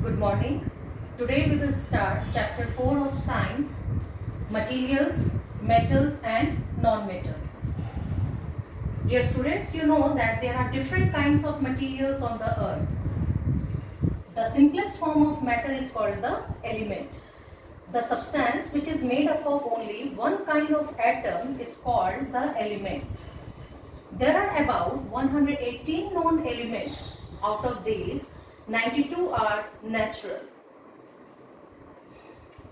Good morning. Today we will start chapter 4 of science, materials, metals and non-metals. Dear students, you know that there are different kinds of materials on the earth. The simplest form of matter is called the element. The substance which is made up of only one kind of atom is called the element. There are about 118 known elements. Out of these, 92 are natural.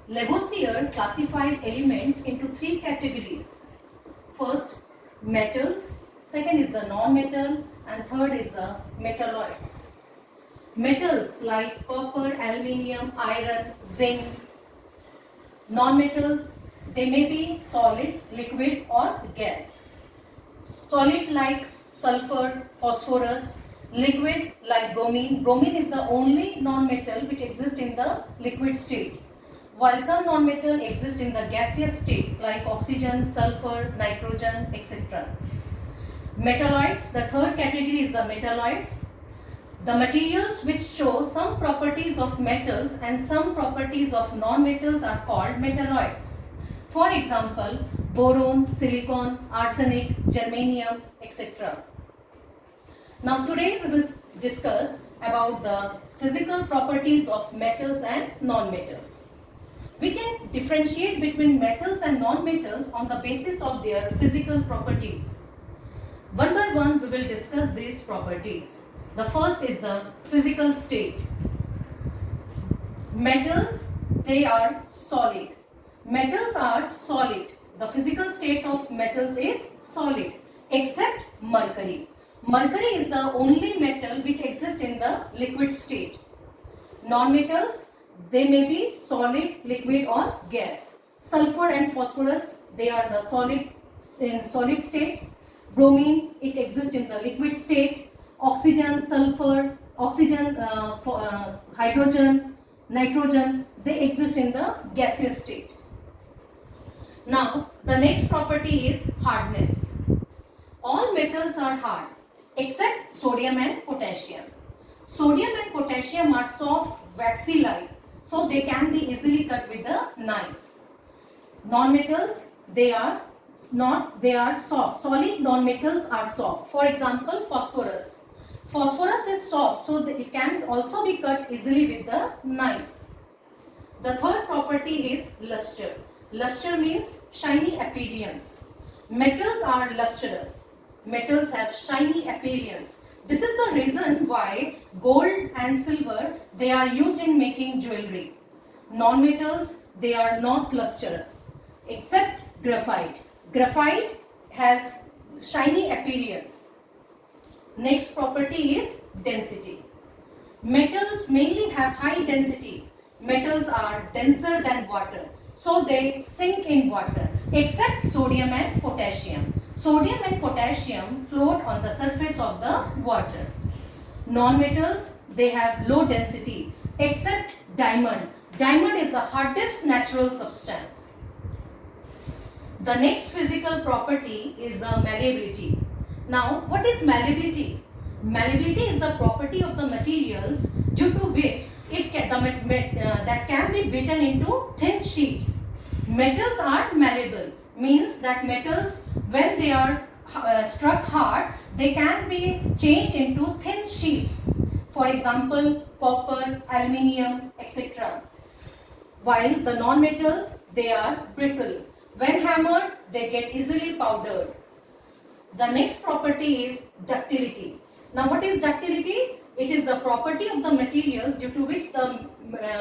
Lavoisier classified elements into three categories. First, metals, second is the non-metal, and third is the metalloids. Metals like copper, aluminium, iron, zinc. Non-metals, they may be solid, liquid or gas. Solid like sulfur, phosphorus. Liquid like bromine. Bromine is the only non-metal which exists in the liquid state, while some non-metal exist in the gaseous state like oxygen, sulfur, nitrogen, etc. Metalloids, the third category is the metalloids. The materials which show some properties of metals and some properties of non-metals are called metalloids. For example, boron, silicon, arsenic, germanium, etc. Now today we will discuss about the physical properties of metals and non-metals. We can differentiate between metals and non-metals on the basis of their physical properties. One by one we will discuss these properties. The first is the physical state. Metals, they are solid. Metals are solid. The physical state of metals is solid, except mercury. Mercury is the only metal which exists in the liquid state. Non-metals, they may be solid, liquid or gas. Sulfur and phosphorus, they are the solid in solid state. Bromine, it exists in the liquid state. Oxygen, sulfur, hydrogen, nitrogen, they exist in the gaseous state. Now, the next property is hardness. All metals are hard except sodium and potassium. Sodium and potassium are soft, waxy-like, so they can be easily cut with a knife. Non-metals, they are soft. Solid non-metals are soft. For example, phosphorus. Phosphorus is soft, so it can also be cut easily with the knife. The third property is luster. Luster means shiny appearance. Metals are lustrous. Metals have shiny appearance. This is the reason why gold and silver, they are used in making jewelry. Non-metals, they are not lustrous, except graphite. Graphite has shiny appearance. Next property is density. Metals mainly have high density. Metals are denser than water, so they sink in water, except sodium and potassium. Sodium and potassium float on the surface of the water. Non-metals, they have low density, except diamond. Diamond is the hardest natural substance. The next physical property is the malleability. Now, what is malleability? Malleability is the property of the materials due to which that can be beaten into thin sheets. Metals are malleable, means that metals, when they are struck hard, they can be changed into thin sheets. For example, copper, aluminium, etc. While the non-metals, they are brittle. When hammered, they get easily powdered. The next property is ductility. Now, what is ductility? It is the property of the materials due to which the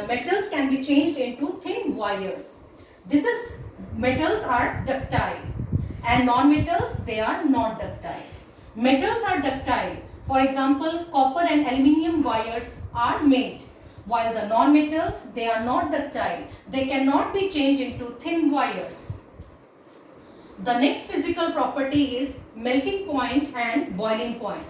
metals can be changed into thin wires. Metals are ductile, and non-metals, they are non-ductile. Metals are ductile. For example, copper and aluminium wires are made, while the non-metals, they are not ductile. They cannot be changed into thin wires. The next physical property is melting point and boiling point.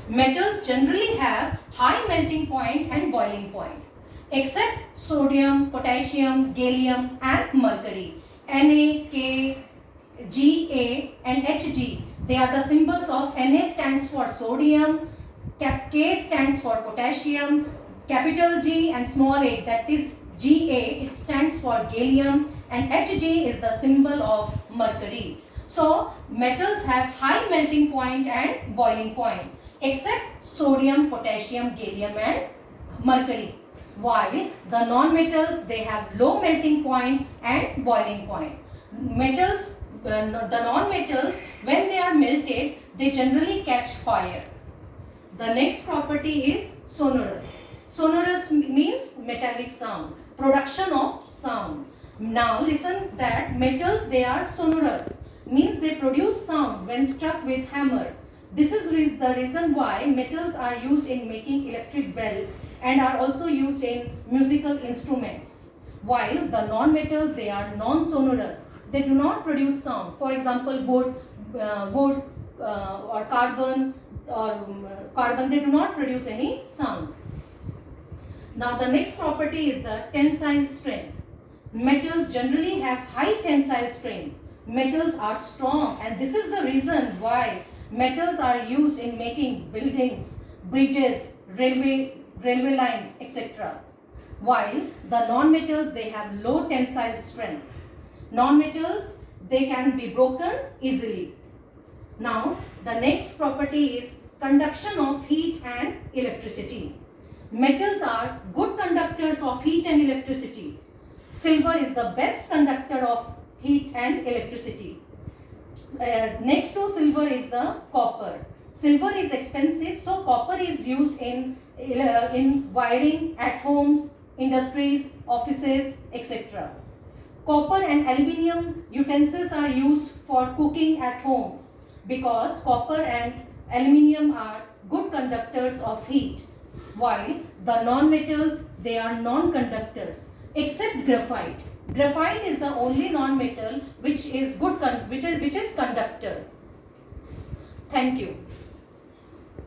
Metals generally have high melting point and boiling point, except sodium, potassium, gallium and mercury. Na, K, Ga and Hg, they are the symbols of Na stands for sodium, K stands for potassium, capital G and small a, that is Ga, it stands for gallium, and Hg is the symbol of mercury. So metals have high melting point and boiling point, except sodium, potassium, gallium and mercury. While the non-metals, they have low melting point and boiling point. Metals, the non-metals, when they are melted, they generally catch fire. The next property is sonorous. Sonorous means metallic sound, production of sound. Now listen that metals, they are sonorous, means they produce sound when struck with hammer. This is the reason why metals are used in making electric bell and are also used in musical instruments. While the non-metals, they are non-sonorous. They do not produce sound. For example, wood or carbon, they do not produce any sound. Now the next property is the tensile strength. Metals generally have high tensile strength. Metals are strong, and this is the reason why metals are used in making buildings, bridges, railway lines, etc. While the non-metals, they have low tensile strength. Non-metals, they can be broken easily. Now the next property is conduction of heat and electricity. Metals are good conductors of heat and electricity. Silver is the best conductor of heat and electricity. Next to silver is the copper. Silver is expensive, so copper is used in wiring at homes, industries, offices, etc. Copper and aluminium utensils are used for cooking at homes because copper and aluminium are good conductors of heat, while the non-metals, they are non-conductors except graphite. Graphite is the only non-metal which is conductor. Thank you.